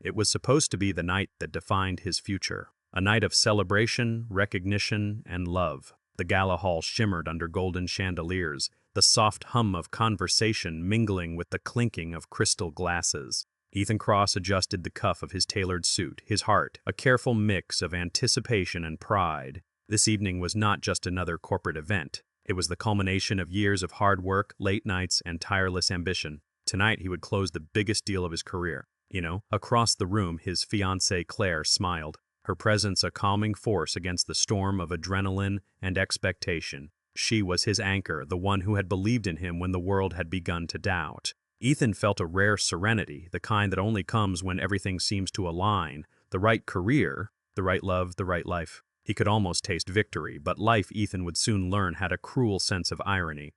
It was supposed to be the night that defined his future. A night of celebration, recognition, and love. The gala hall shimmered under golden chandeliers, the soft hum of conversation mingling with the clinking of crystal glasses. Ethan Cross adjusted the cuff of his tailored suit, his heart a careful mix of anticipation and pride. This evening was not just another corporate event. It was the culmination of years of hard work, late nights, and tireless ambition. Tonight he would close the biggest deal of his career. Across the room his fiancée Claire smiled, her presence a calming force against the storm of adrenaline and expectation. She was his anchor, the one who had believed in him when the world had begun to doubt. Ethan felt a rare serenity, the kind that only comes when everything seems to align. The right career, the right love, the right life. He could almost taste victory, but life, Ethan would soon learn, had a cruel sense of irony.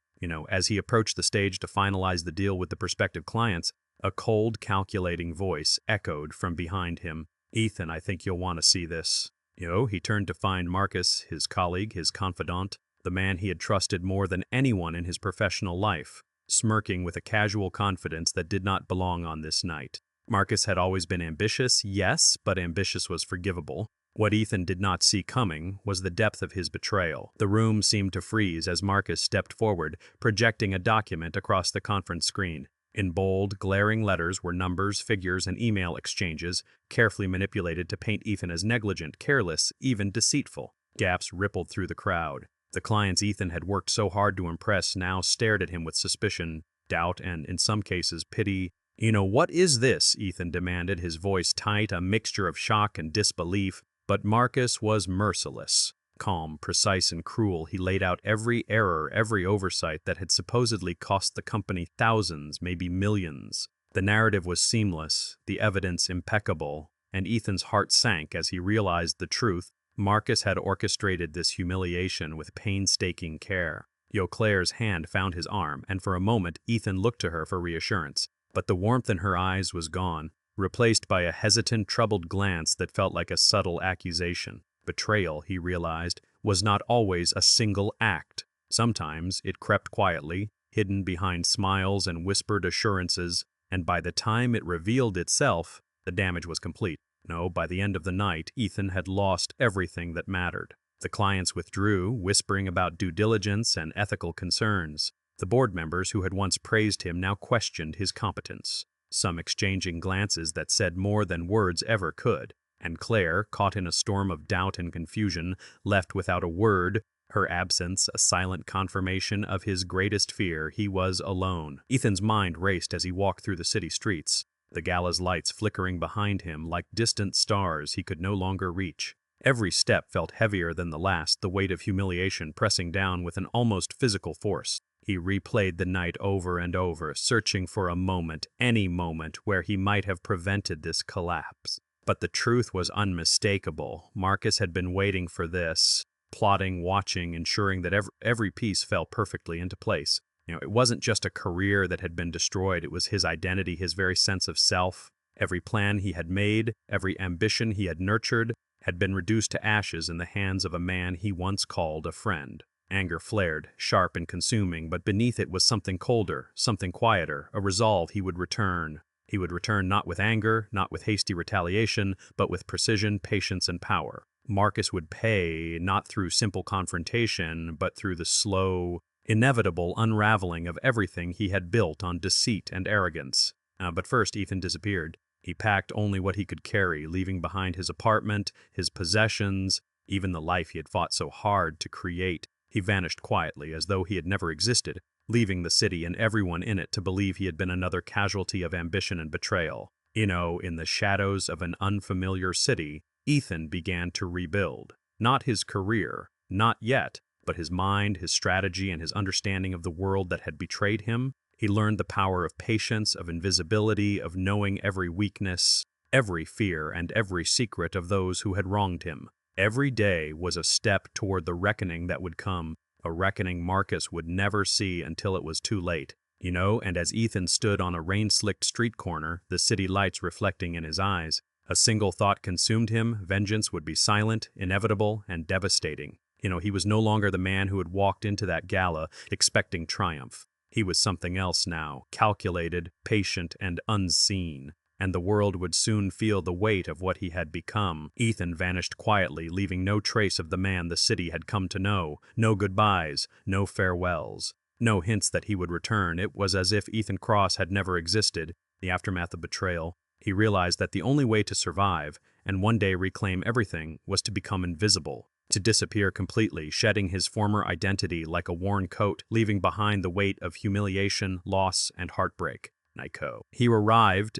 As he approached the stage to finalize the deal with the prospective clients, a cold, calculating voice echoed from behind him. "Ethan, I think you'll want to see this." He turned to find Marcus, his colleague, his confidant, the man he had trusted more than anyone in his professional life, smirking with a casual confidence that did not belong on this night. Marcus had always been ambitious, yes, but ambitious was forgivable. What Ethan did not see coming was the depth of his betrayal. The room seemed to freeze as Marcus stepped forward, projecting a document across the conference screen. In bold, glaring letters were numbers, figures, and email exchanges, carefully manipulated to paint Ethan as negligent, careless, even deceitful. Gaps rippled through the crowd. The clients Ethan had worked so hard to impress now stared at him with suspicion, doubt, and, in some cases, pity. "What is this?" Ethan demanded, his voice tight, a mixture of shock and disbelief. But Marcus was merciless. Calm, precise, and cruel, he laid out every error, every oversight that had supposedly cost the company thousands, maybe millions. The narrative was seamless, the evidence impeccable, and Ethan's heart sank as he realized the truth. Marcus had orchestrated this humiliation with painstaking care. Claire's hand found his arm, and for a moment Ethan looked to her for reassurance. But the warmth in her eyes was gone, replaced by a hesitant, troubled glance that felt like a subtle accusation. Betrayal, he realized, was not always a single act. Sometimes it crept quietly, hidden behind smiles and whispered assurances, and by the time it revealed itself, the damage was complete. No, by the end of the night, Ethan had lost everything that mattered. The clients withdrew, whispering about due diligence and ethical concerns. The board members who had once praised him now questioned his competence, some exchanging glances that said more than words ever could. And Claire, caught in a storm of doubt and confusion, left without a word, her absence a silent confirmation of his greatest fear: he was alone. Ethan's mind raced as he walked through the city streets, the gala's lights flickering behind him like distant stars he could no longer reach. Every step felt heavier than the last, the weight of humiliation pressing down with an almost physical force. He replayed the night over and over, searching for a moment, any moment, where he might have prevented this collapse. But the truth was unmistakable. Marcus had been waiting for this, plotting, watching, ensuring that every piece fell perfectly into place. It wasn't just a career that had been destroyed, it was his identity, his very sense of self. Every plan he had made, every ambition he had nurtured, had been reduced to ashes in the hands of a man he once called a friend. Anger flared, sharp and consuming, but beneath it was something colder, something quieter, a resolve he would return. He would return not with anger, not with hasty retaliation, but with precision, patience, and power. Marcus would pay, not through simple confrontation, but through the slow, inevitable unraveling of everything he had built on deceit and arrogance. But first, Ethan disappeared. He packed only what he could carry, leaving behind his apartment, his possessions, even the life he had fought so hard to create. He vanished quietly, as though he had never existed, leaving the city and everyone in it to believe he had been another casualty of ambition and betrayal. In the shadows of an unfamiliar city, Ethan began to rebuild. Not his career, not yet, but his mind, his strategy, and his understanding of the world that had betrayed him. He learned the power of patience, of invisibility, of knowing every weakness, every fear, and every secret of those who had wronged him. Every day was a step toward the reckoning that would come, a reckoning Marcus would never see until it was too late. And as Ethan stood on a rain-slicked street corner, the city lights reflecting in his eyes, a single thought consumed him: vengeance would be silent, inevitable, and devastating. He was no longer the man who had walked into that gala expecting triumph. He was something else now, calculated, patient, and unseen. and the world would soon feel the weight of what he had become. Ethan vanished quietly, leaving no trace of the man the city had come to know. No goodbyes, no farewells, no hints that he would return. It was as if Ethan Cross had never existed. The aftermath of betrayal, he realized that the only way to survive, and one day reclaim everything, was to become invisible, to disappear completely, shedding his former identity like a worn coat, leaving behind the weight of humiliation, loss, and heartbreak. Nico. He arrived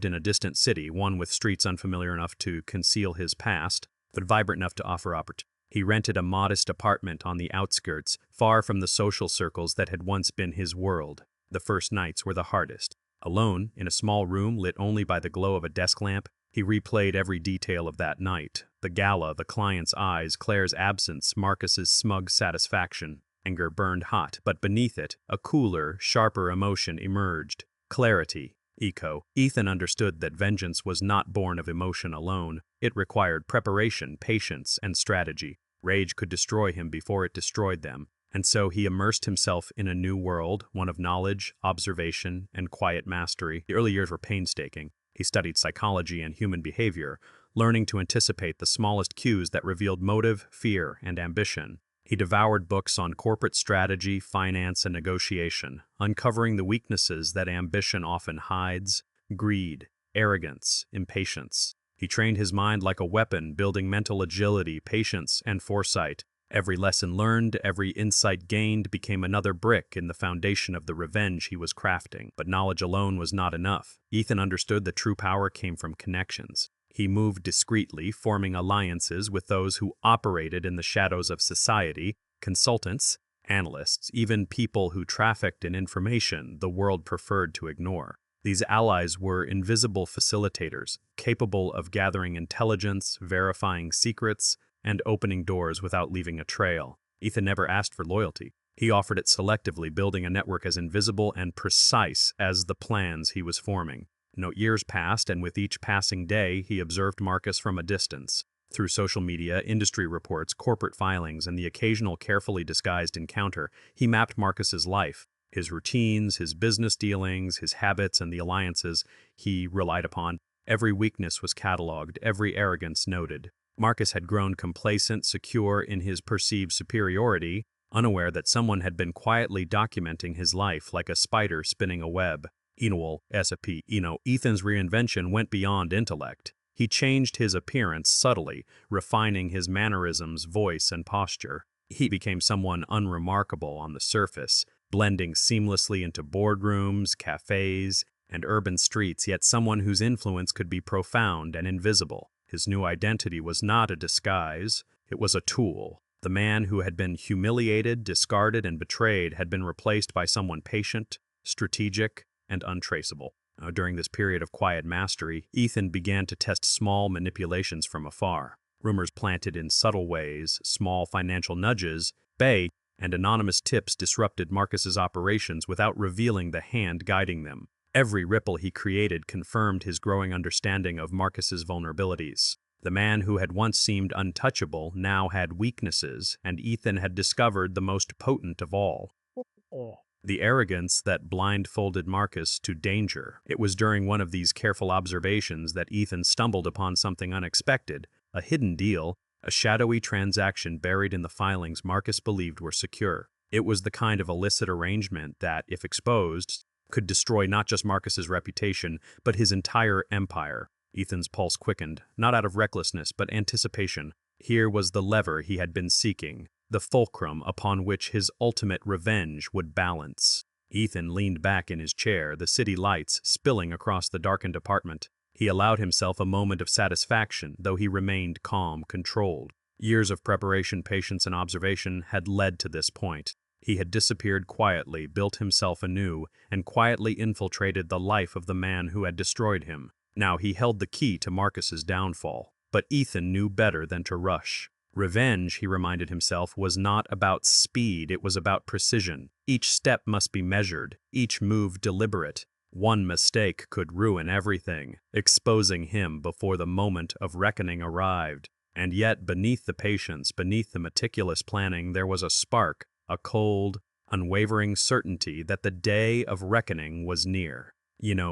in a distant city, one with streets unfamiliar enough to conceal his past, but vibrant enough to offer opportunity. He rented a modest apartment on the outskirts, far from the social circles that had once been his world. The first nights were the hardest. Alone, in a small room lit only by the glow of a desk lamp, he replayed every detail of that night. The gala, the client's eyes, Claire's absence, Marcus's smug satisfaction. Anger burned hot, but beneath it, a cooler, sharper emotion emerged. Clarity. Ethan understood that vengeance was not born of emotion alone. It required preparation, patience, and strategy. Rage could destroy him before it destroyed them, and so he immersed himself in a new world, one of knowledge, observation, and quiet mastery. The early years were painstaking. He studied psychology and human behavior, learning to anticipate the smallest cues that revealed motive, fear, and ambition. He devoured books on corporate strategy, finance, and negotiation, uncovering the weaknesses that ambition often hides: greed, arrogance, impatience. He trained his mind like a weapon, building mental agility, patience, and foresight. Every lesson learned, every insight gained became another brick in the foundation of the revenge he was crafting. But knowledge alone was not enough. Ethan understood that true power came from connections. He moved discreetly, forming alliances with those who operated in the shadows of society: consultants, analysts, even people who trafficked in information the world preferred to ignore. These allies were invisible facilitators, capable of gathering intelligence, verifying secrets, and opening doors without leaving a trail. Ethan never asked for loyalty. He offered it selectively, building a network as invisible and precise as the plans he was forming. Years passed, and with each passing day, he observed Marcus from a distance. Through social media, industry reports, corporate filings, and the occasional carefully disguised encounter, he mapped Marcus's life, his routines, his business dealings, his habits, and the alliances he relied upon. Every weakness was cataloged, every arrogance noted. Marcus had grown complacent, secure in his perceived superiority, unaware that someone had been quietly documenting his life like a spider spinning a web. Ethan's reinvention went beyond intellect. He changed his appearance subtly, refining his mannerisms, voice, and posture. He became someone unremarkable on the surface, blending seamlessly into boardrooms, cafes, and urban streets, yet someone whose influence could be profound and invisible. His new identity was not a disguise, it was a tool. The man who had been humiliated, discarded, and betrayed had been replaced by someone patient, strategic, and untraceable. During this period of quiet mastery, Ethan began to test small manipulations from afar. Rumors planted in subtle ways, small financial nudges, and anonymous tips disrupted Marcus's operations without revealing the hand guiding them. Every ripple he created confirmed his growing understanding of Marcus's vulnerabilities. The man who had once seemed untouchable now had weaknesses, and Ethan had discovered the most potent of all: the arrogance that blindfolded Marcus to danger. It was during one of these careful observations that Ethan stumbled upon something unexpected: a hidden deal, a shadowy transaction buried in the filings Marcus believed were secure. It was the kind of illicit arrangement that, if exposed, could destroy not just Marcus's reputation, but his entire empire. Ethan's pulse quickened, not out of recklessness, but anticipation. Here was the lever he had been seeking, the fulcrum upon which his ultimate revenge would balance. Ethan leaned back in his chair, the city lights spilling across the darkened apartment. He allowed himself a moment of satisfaction, though he remained calm, controlled. Years of preparation, patience, and observation had led to this point. He had disappeared quietly, built himself anew, and quietly infiltrated the life of the man who had destroyed him. Now he held the key to Marcus's downfall. But Ethan knew better than to rush. Revenge, he reminded himself, was not about speed, it was about precision. Each step must be measured, each move deliberate. One mistake could ruin everything, exposing him before the moment of reckoning arrived. And yet, beneath the patience, beneath the meticulous planning, there was a spark, a cold, unwavering certainty that the day of reckoning was near.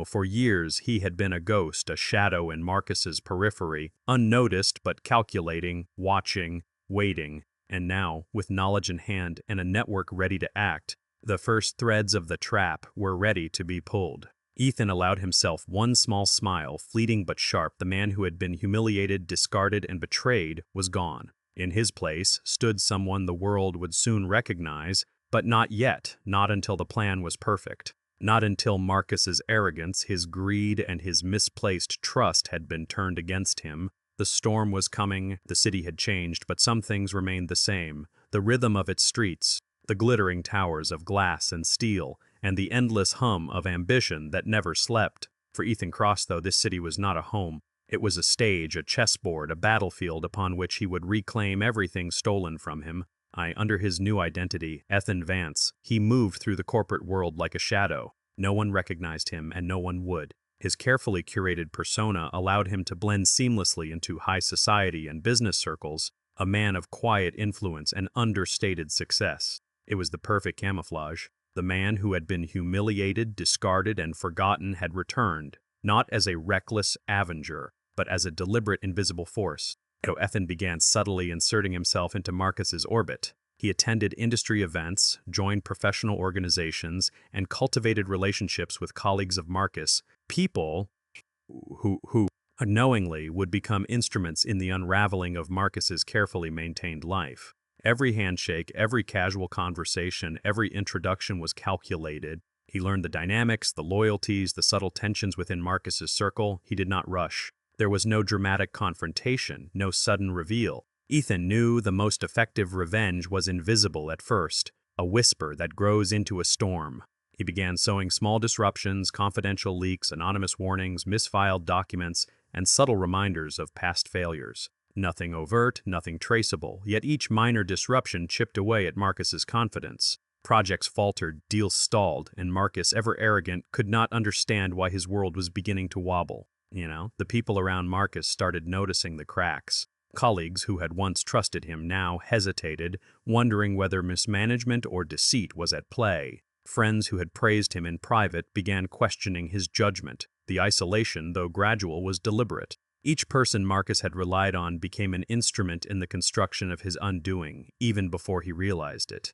For years he had been a ghost, a shadow in Marcus's periphery, unnoticed but calculating, watching, waiting, and now, with knowledge in hand and a network ready to act, the first threads of the trap were ready to be pulled. Ethan allowed himself one small smile, fleeting but sharp. The man who had been humiliated, discarded, and betrayed was gone. In his place stood someone the world would soon recognize, but not yet, not until the plan was perfect. Not until Marcus's arrogance, his greed, and his misplaced trust had been turned against him. The storm was coming, the city had changed, but some things remained the same. The rhythm of its streets, the glittering towers of glass and steel, and the endless hum of ambition that never slept. For Ethan Cross, though, this city was not a home. It was a stage, a chessboard, a battlefield upon which he would reclaim everything stolen from him. Under his new identity, Ethan Vance, he moved through the corporate world like a shadow. No one recognized him, and no one would. His carefully curated persona allowed him to blend seamlessly into high society and business circles, a man of quiet influence and understated success. It was the perfect camouflage. The man who had been humiliated, discarded, and forgotten had returned, not as a reckless avenger, but as a deliberate invisible force. So Ethan began subtly inserting himself into Marcus's orbit. He attended industry events, joined professional organizations, and cultivated relationships with colleagues of Marcus, people who unknowingly would become instruments in the unraveling of Marcus's carefully maintained life. Every handshake, every casual conversation, every introduction was calculated. He learned the dynamics, the loyalties, the subtle tensions within Marcus's circle. He did not rush. There was no dramatic confrontation, no sudden reveal. Ethan knew the most effective revenge was invisible at first, a whisper that grows into a storm. He began sowing small disruptions, confidential leaks, anonymous warnings, misfiled documents, and subtle reminders of past failures. Nothing overt, nothing traceable, yet each minor disruption chipped away at Marcus's confidence. Projects faltered, deals stalled, and Marcus, ever arrogant, could not understand why his world was beginning to wobble. The people around Marcus started noticing the cracks. Colleagues who had once trusted him now hesitated, wondering whether mismanagement or deceit was at play. Friends who had praised him in private began questioning his judgment. The isolation, though gradual, was deliberate. Each person Marcus had relied on became an instrument in the construction of his undoing, even before he realized it.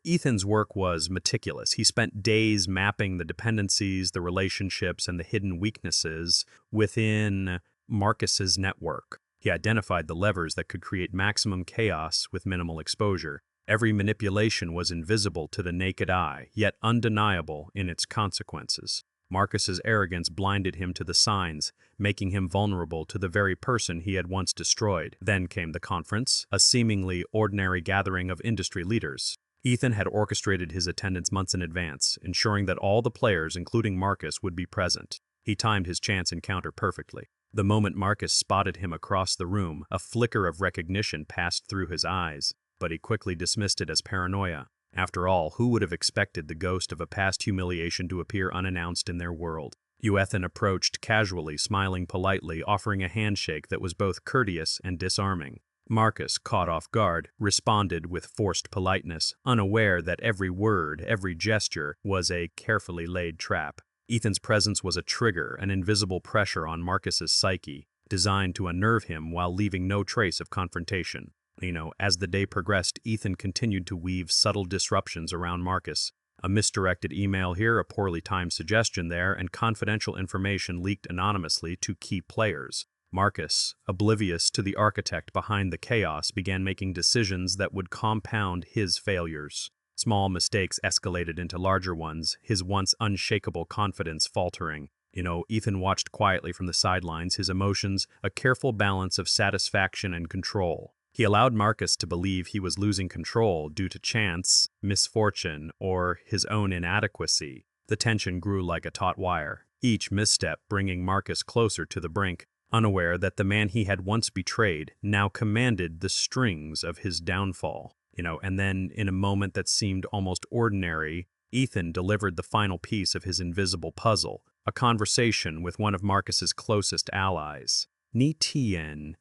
Ethan's work was meticulous. He spent days mapping the dependencies, the relationships, and the hidden weaknesses within Marcus's network. He identified the levers that could create maximum chaos with minimal exposure. Every manipulation was invisible to the naked eye, yet undeniable in its consequences. Marcus's arrogance blinded him to the signs, making him vulnerable to the very person he had once destroyed. Then came the conference, a seemingly ordinary gathering of industry leaders. Ethan had orchestrated his attendance months in advance, ensuring that all the players, including Marcus, would be present. He timed his chance encounter perfectly. The moment Marcus spotted him across the room, a flicker of recognition passed through his eyes, but he quickly dismissed it as paranoia. After all, who would have expected the ghost of a past humiliation to appear unannounced in their world? Ethan approached casually, smiling politely, offering a handshake that was both courteous and disarming. Marcus, caught off guard, responded with forced politeness, unaware that every word, every gesture, was a carefully laid trap. Ethan's presence was a trigger, an invisible pressure on Marcus's psyche, designed to unnerve him while leaving no trace of confrontation. As the day progressed, Ethan continued to weave subtle disruptions around Marcus. A misdirected email here, a poorly timed suggestion there, and confidential information leaked anonymously to key players. Marcus, oblivious to the architect behind the chaos, began making decisions that would compound his failures. Small mistakes escalated into larger ones, his once unshakable confidence faltering. Ethan watched quietly from the sidelines, his emotions a careful balance of satisfaction and control. He allowed Marcus to believe he was losing control due to chance, misfortune, or his own inadequacy. The tension grew like a taut wire, each misstep bringing Marcus closer to the brink, unaware that the man he had once betrayed now commanded the strings of his downfall. And then, in a moment that seemed almost ordinary, Ethan delivered the final piece of his invisible puzzle, a conversation with one of Marcus's closest allies. Ni Tien,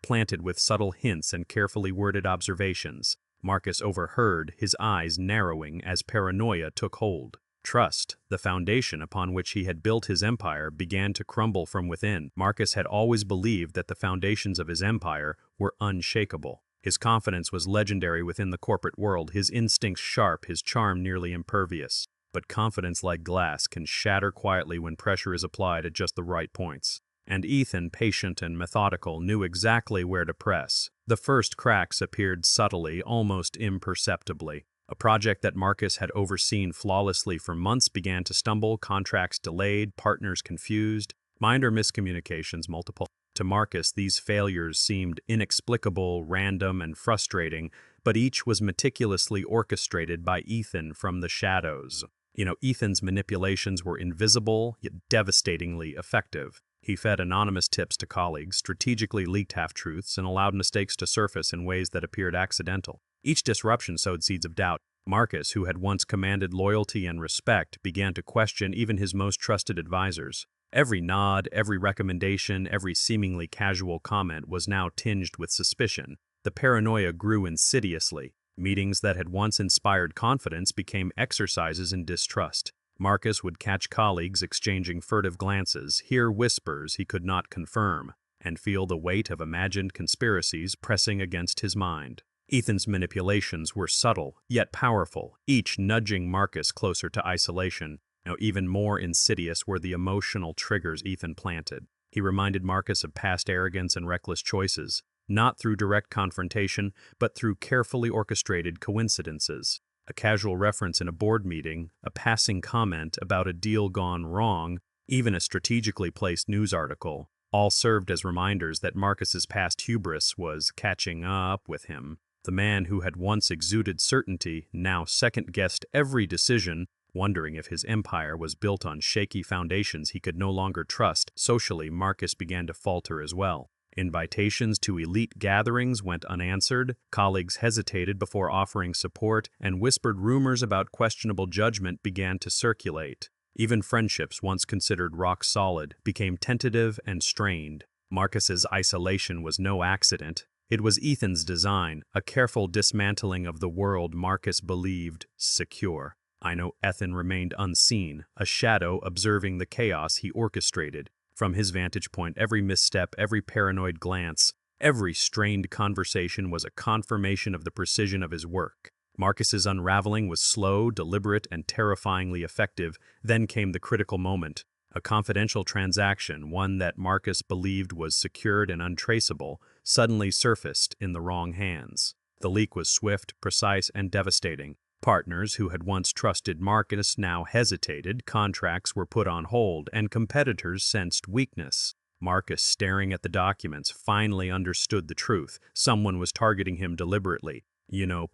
planted with subtle hints and carefully worded observations. Marcus overheard, his eyes narrowing as paranoia took hold. Trust, the foundation upon which he had built his empire, began to crumble from within. Marcus had always believed that the foundations of his empire were unshakable. His confidence was legendary within the corporate world, his instincts sharp, his charm nearly impervious. But confidence, like glass, can shatter quietly when pressure is applied at just the right points. And Ethan, patient and methodical, knew exactly where to press. The first cracks appeared subtly, almost imperceptibly. A project that Marcus had overseen flawlessly for months began to stumble, contracts delayed, partners confused, minor miscommunications multiple. To Marcus, these failures seemed inexplicable, random, and frustrating, but each was meticulously orchestrated by Ethan from the shadows. Ethan's manipulations were invisible, yet devastatingly effective. He fed anonymous tips to colleagues, strategically leaked half-truths, and allowed mistakes to surface in ways that appeared accidental. Each disruption sowed seeds of doubt. Marcus, who had once commanded loyalty and respect, began to question even his most trusted advisors. Every nod, every recommendation, every seemingly casual comment was now tinged with suspicion. The paranoia grew insidiously. Meetings that had once inspired confidence became exercises in distrust. Marcus would catch colleagues exchanging furtive glances, hear whispers he could not confirm, and feel the weight of imagined conspiracies pressing against his mind. Ethan's manipulations were subtle, yet powerful, each nudging Marcus closer to isolation. Even more insidious were the emotional triggers Ethan planted. He reminded Marcus of past arrogance and reckless choices, not through direct confrontation, but through carefully orchestrated coincidences. A casual reference in a board meeting, a passing comment about a deal gone wrong, even a strategically placed news article, all served as reminders that Marcus's past hubris was catching up with him. The man who had once exuded certainty now second-guessed every decision, wondering if his empire was built on shaky foundations he could no longer trust. Socially, Marcus began to falter as well. Invitations to elite gatherings went unanswered, colleagues hesitated before offering support, and whispered rumors about questionable judgment began to circulate. Even friendships once considered rock solid became tentative and strained. Marcus's isolation was no accident. It was Ethan's design, a careful dismantling of the world Marcus believed secure. Ethan remained unseen, a shadow observing the chaos he orchestrated. From his vantage point, every misstep, every paranoid glance, every strained conversation was a confirmation of the precision of his work. Marcus's unraveling was slow, deliberate, and terrifyingly effective. Then came the critical moment. A confidential transaction, one that Marcus believed was secured and untraceable, suddenly surfaced in the wrong hands. The leak was swift, precise, and devastating. Partners who had once trusted Marcus now hesitated, contracts were put on hold, and competitors sensed weakness. Marcus, staring at the documents, finally understood the truth. Someone was targeting him deliberately.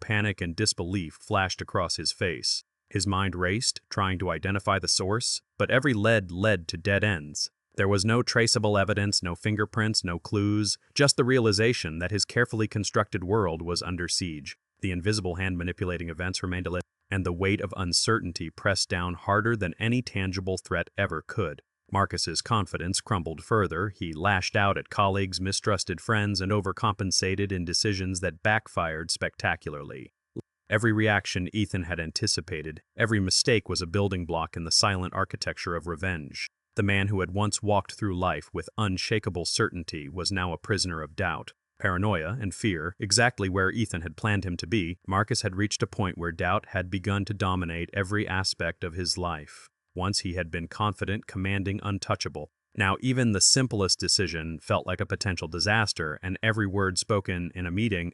Panic and disbelief flashed across his face. His mind raced, trying to identify the source, but every lead led to dead ends. There was no traceable evidence, no fingerprints, no clues, just the realization that his carefully constructed world was under siege. The invisible hand manipulating events remained aloof, and the weight of uncertainty pressed down harder than any tangible threat ever could. Marcus's confidence crumbled further. He lashed out at colleagues, mistrusted friends, and overcompensated in decisions that backfired spectacularly. Every reaction Ethan had anticipated, every mistake was a building block in the silent architecture of revenge. The man who had once walked through life with unshakable certainty was now a prisoner of doubt. Paranoia and fear, exactly where Ethan had planned him to be, Marcus had reached a point where doubt had begun to dominate every aspect of his life. Once he had been confident, commanding, untouchable. Now even the simplest decision felt like a potential disaster, and every word spoken in a meeting,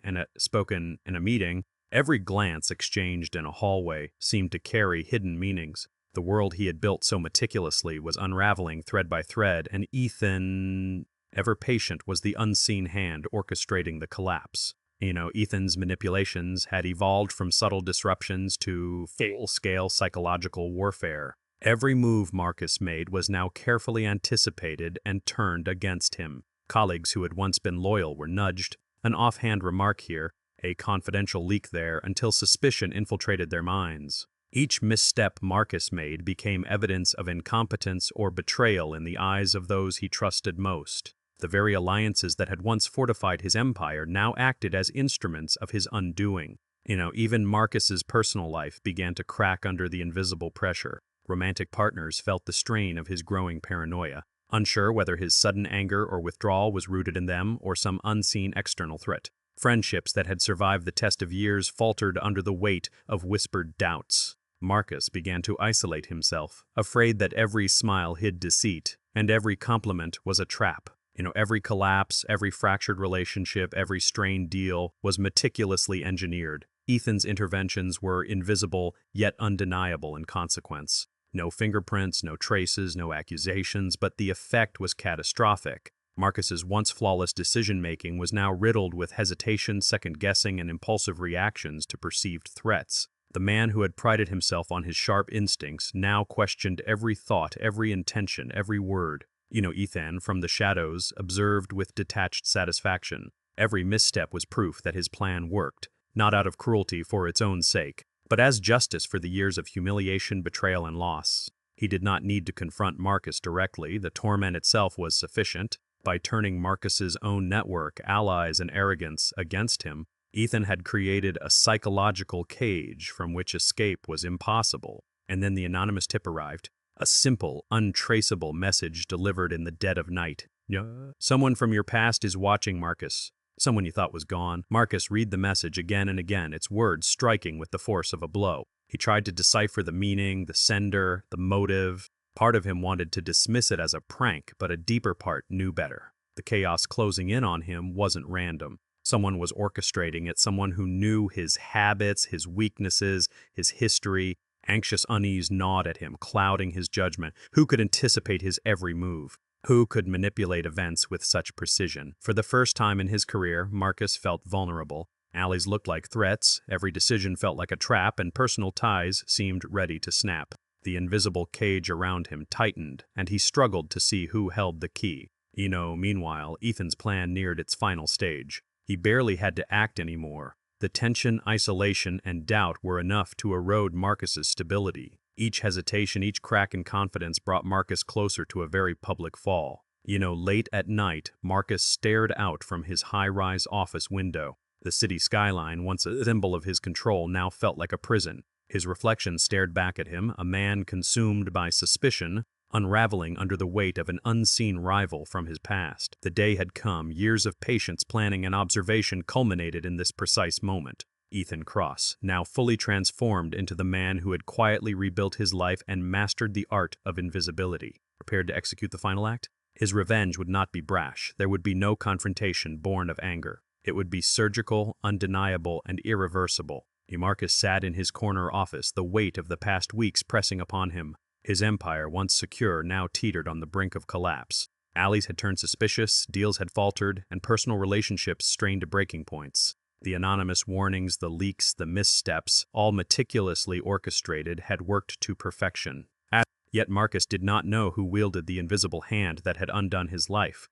every glance exchanged in a hallway seemed to carry hidden meanings. The world he had built so meticulously was unraveling thread by thread, and Ethan, ever patient, was the unseen hand orchestrating the collapse. Ethan's manipulations had evolved from subtle disruptions to full-scale psychological warfare. Every move Marcus made was now carefully anticipated and turned against him. Colleagues who had once been loyal were nudged, an offhand remark here, a confidential leak there, until suspicion infiltrated their minds. Each misstep Marcus made became evidence of incompetence or betrayal in the eyes of those he trusted most. The very alliances that had once fortified his empire now acted as instruments of his undoing. Even Marcus's personal life began to crack under the invisible pressure. Romantic partners felt the strain of his growing paranoia, unsure whether his sudden anger or withdrawal was rooted in them or some unseen external threat. Friendships that had survived the test of years faltered under the weight of whispered doubts. Marcus began to isolate himself, afraid that every smile hid deceit, and every compliment was a trap. Every collapse, every fractured relationship, every strained deal was meticulously engineered. Ethan's interventions were invisible, yet undeniable in consequence. No fingerprints, no traces, no accusations, but the effect was catastrophic. Marcus's once flawless decision-making was now riddled with hesitation, second-guessing, and impulsive reactions to perceived threats. The man who had prided himself on his sharp instincts now questioned every thought, every intention, every word. Ethan, from the shadows, observed with detached satisfaction. Every misstep was proof that his plan worked, not out of cruelty for its own sake, but as justice for the years of humiliation, betrayal, and loss. He did not need to confront Marcus directly. The torment itself was sufficient. By turning Marcus's own network, allies, and arrogance against him, Ethan had created a psychological cage from which escape was impossible. And then the anonymous tip arrived, a simple, untraceable message delivered in the dead of night. Someone from your past is watching, Marcus. Someone you thought was gone. Marcus read the message again and again, its words striking with the force of a blow. He tried to decipher the meaning, the sender, the motive. Part of him wanted to dismiss it as a prank, but a deeper part knew better. The chaos closing in on him wasn't random. Someone was orchestrating it, someone who knew his habits, his weaknesses, his history. Anxious unease gnawed at him, clouding his judgment. Who could anticipate his every move? Who could manipulate events with such precision? For the first time in his career, Marcus felt vulnerable. Alleys looked like threats, every decision felt like a trap, and personal ties seemed ready to snap. The invisible cage around him tightened, and he struggled to see who held the key. Meanwhile, Ethan's plan neared its final stage. He barely had to act anymore. The tension, isolation, and doubt were enough to erode Marcus's stability. Each hesitation, each crack in confidence brought Marcus closer to a very public fall. Late at night, Marcus stared out from his high-rise office window. The city skyline, once a symbol of his control, now felt like a prison. His reflection stared back at him, a man consumed by suspicion, unraveling under the weight of an unseen rival from his past. The day had come, years of patience, planning, and observation culminated in this precise moment. Ethan Cross, now fully transformed into the man who had quietly rebuilt his life and mastered the art of invisibility. Prepared to execute the final act? His revenge would not be brash. There would be no confrontation born of anger. It would be surgical, undeniable, and irreversible. Marcus sat in his corner office, the weight of the past weeks pressing upon him. His empire, once secure, now teetered on the brink of collapse. Allies had turned suspicious, deals had faltered, and personal relationships strained to breaking points. The anonymous warnings, the leaks, the missteps, all meticulously orchestrated, had worked to perfection. Yet Marcus did not know who wielded the invisible hand that had undone his life.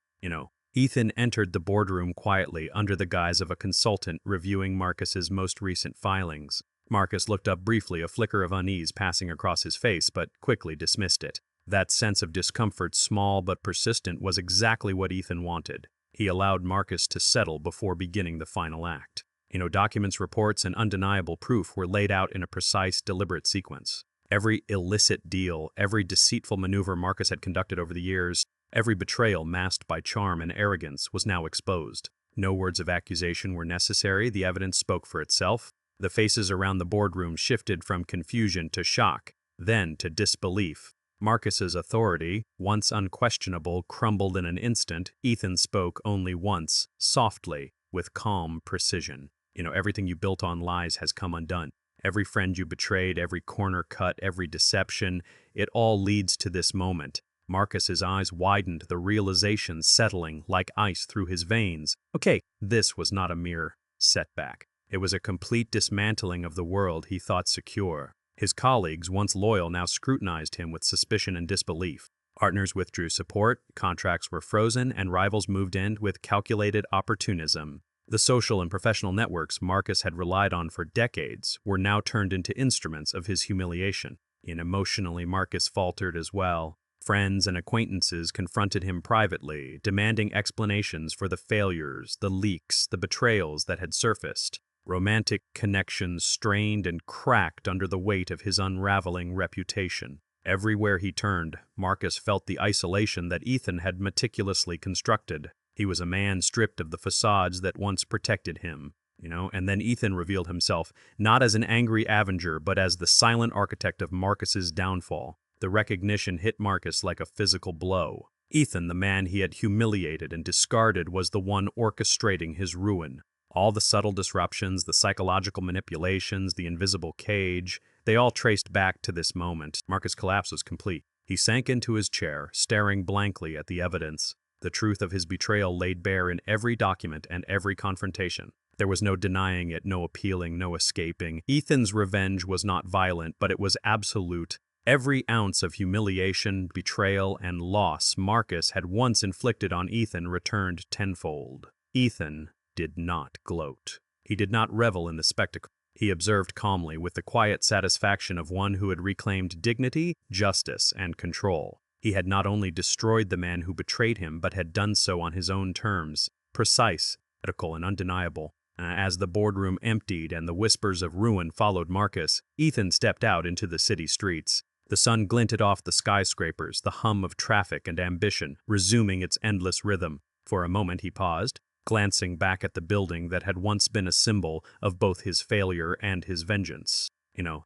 Ethan entered the boardroom quietly under the guise of a consultant reviewing Marcus's most recent filings. Marcus looked up briefly, a flicker of unease passing across his face, but quickly dismissed it. That sense of discomfort, small but persistent, was exactly what Ethan wanted. He allowed Marcus to settle before beginning the final act. Documents, reports, and undeniable proof were laid out in a precise, deliberate sequence. Every illicit deal, every deceitful maneuver Marcus had conducted over the years, every betrayal masked by charm and arrogance was now exposed. No words of accusation were necessary, the evidence spoke for itself. The faces around the boardroom shifted from confusion to shock, then to disbelief. Marcus's authority, once unquestionable, crumbled in an instant. Ethan spoke only once, softly, with calm precision. Everything you built on lies has come undone. Every friend you betrayed, every corner cut, every deception, it all leads to this moment. Marcus's eyes widened, the realization settling like ice through his veins. Okay, this was not a mere setback. It was a complete dismantling of the world he thought secure. His colleagues, once loyal, now scrutinized him with suspicion and disbelief. Partners withdrew support, contracts were frozen, and rivals moved in with calculated opportunism. The social and professional networks Marcus had relied on for decades were now turned into instruments of his humiliation. Emotionally, Marcus faltered as well. Friends and acquaintances confronted him privately, demanding explanations for the failures, the leaks, the betrayals that had surfaced. Romantic connections strained and cracked under the weight of his unraveling reputation. Everywhere he turned, Marcus felt the isolation that Ethan had meticulously constructed. He was a man stripped of the facades that once protected him, and then Ethan revealed himself not as an angry Avenger, but as the silent architect of Marcus's downfall. The recognition hit Marcus like a physical blow. Ethan, the man he had humiliated and discarded, was the one orchestrating his ruin. All the subtle disruptions, the psychological manipulations, the invisible cage, they all traced back to this moment. Marcus' collapse was complete. He sank into his chair, staring blankly at the evidence. The truth of his betrayal laid bare in every document and every confrontation. There was no denying it, no appealing, no escaping. Ethan's revenge was not violent, but it was absolute. Every ounce of humiliation, betrayal, and loss Marcus had once inflicted on Ethan returned tenfold. Ethan did not gloat. He did not revel in the spectacle. He observed calmly, with the quiet satisfaction of one who had reclaimed dignity, justice, and control. He had not only destroyed the man who betrayed him, but had done so on his own terms, precise, ethical, and undeniable. As the boardroom emptied and the whispers of ruin followed Marcus, Ethan stepped out into the city streets. The sun glinted off the skyscrapers, the hum of traffic and ambition resuming its endless rhythm. For a moment he paused, glancing back at the building that had once been a symbol of both his failure and his vengeance.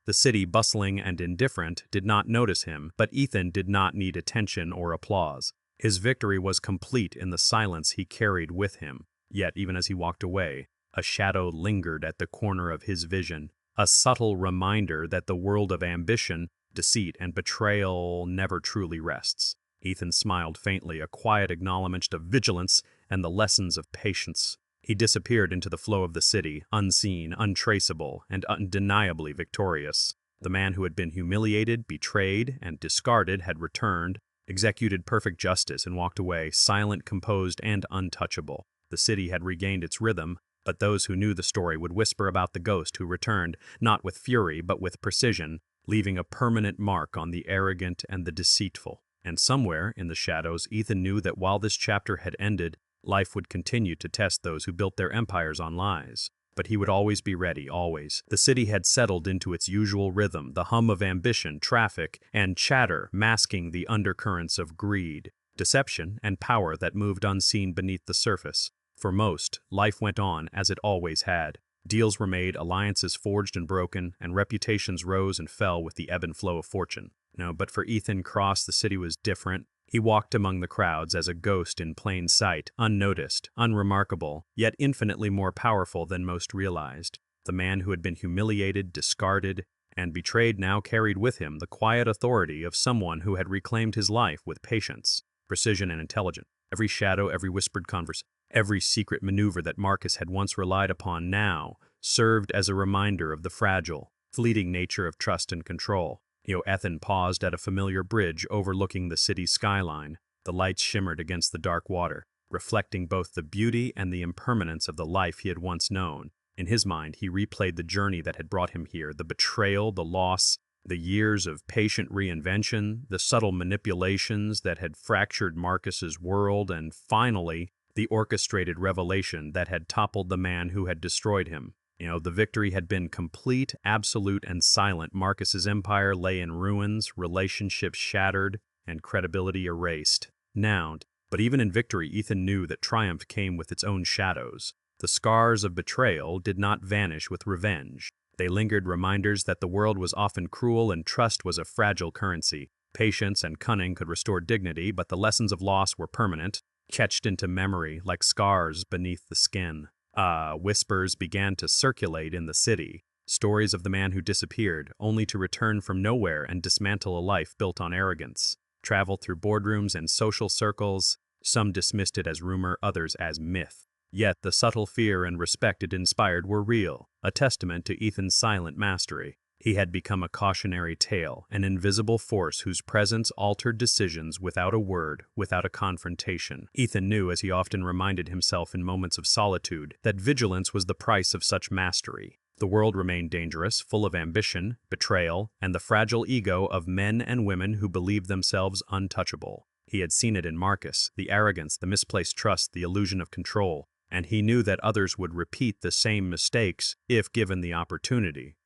The city, bustling and indifferent, did not notice him, but Ethan did not need attention or applause. His victory was complete in the silence he carried with him. Yet, even as he walked away, a shadow lingered at the corner of his vision, a subtle reminder that the world of ambition, deceit, and betrayal never truly rests. Ethan smiled faintly, a quiet acknowledgment of vigilance and the lessons of patience. He disappeared into the flow of the city, unseen, untraceable, and undeniably victorious. The man who had been humiliated, betrayed, and discarded had returned, executed perfect justice, and walked away, silent, composed, and untouchable. The city had regained its rhythm, but those who knew the story would whisper about the ghost who returned, not with fury, but with precision, leaving a permanent mark on the arrogant and the deceitful. And somewhere, in the shadows, Ethan knew that while this chapter had ended, life would continue to test those who built their empires on lies. But he would always be ready, always. The city had settled into its usual rhythm, the hum of ambition, traffic, and chatter masking the undercurrents of greed, deception, and power that moved unseen beneath the surface. For most, life went on as it always had. Deals were made, alliances forged and broken, and reputations rose and fell with the ebb and flow of fortune. But for Ethan Cross, the city was different. He walked among the crowds as a ghost in plain sight, unnoticed, unremarkable, yet infinitely more powerful than most realized. The man who had been humiliated, discarded, and betrayed now carried with him the quiet authority of someone who had reclaimed his life with patience, precision, and intelligence. Every shadow, every whispered conversation, every secret maneuver that Marcus had once relied upon now served as a reminder of the fragile, fleeting nature of trust and control. Ethan paused at a familiar bridge overlooking the city's skyline. The lights shimmered against the dark water, reflecting both the beauty and the impermanence of the life he had once known. In his mind, he replayed the journey that had brought him here, the betrayal, the loss, the years of patient reinvention, the subtle manipulations that had fractured Marcus's world, and finally, the orchestrated revelation that had toppled the man who had destroyed him. The victory had been complete, absolute, and silent. Marcus's empire lay in ruins, relationships shattered, and credibility erased. But even in victory, Ethan knew that triumph came with its own shadows. The scars of betrayal did not vanish with revenge. They lingered, reminders that the world was often cruel and trust was a fragile currency. Patience and cunning could restore dignity, but the lessons of loss were permanent, etched into memory like scars beneath the skin. Whispers began to circulate in the city, stories of the man who disappeared, only to return from nowhere and dismantle a life built on arrogance. Traveled through boardrooms and social circles, some dismissed it as rumor, others as myth. Yet the subtle fear and respect it inspired were real, a testament to Ethan's silent mastery. He had become a cautionary tale, an invisible force whose presence altered decisions without a word, without a confrontation. Ethan knew, as he often reminded himself in moments of solitude, that vigilance was the price of such mastery. The world remained dangerous, full of ambition, betrayal, and the fragile ego of men and women who believed themselves untouchable. He had seen it in Marcus, the arrogance, the misplaced trust, the illusion of control, and he knew that others would repeat the same mistakes if given the opportunity.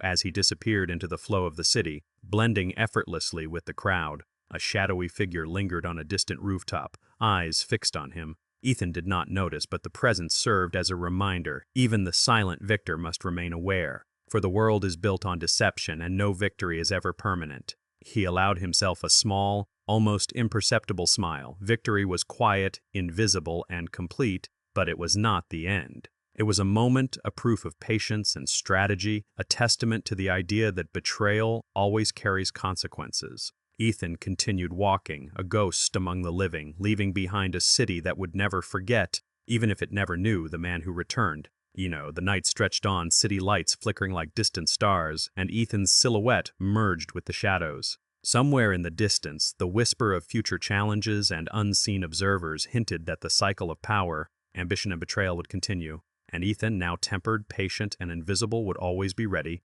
as he disappeared into the flow of the city, blending effortlessly with the crowd. A shadowy figure lingered on a distant rooftop, eyes fixed on him. Ethan did not notice, but the presence served as a reminder. Even the silent victor must remain aware, for the world is built on deception and no victory is ever permanent. He allowed himself a small, almost imperceptible smile. Victory was quiet, invisible, and complete, but it was not the end. It was a moment, a proof of patience and strategy, a testament to the idea that betrayal always carries consequences. Ethan continued walking, a ghost among the living, leaving behind a city that would never forget, even if it never knew the man who returned. The night stretched on, city lights flickering like distant stars, and Ethan's silhouette merged with the shadows. Somewhere in the distance, the whisper of future challenges and unseen observers hinted that the cycle of power, ambition, and betrayal would continue. And Ethan, now tempered, patient, and invisible, would always be ready,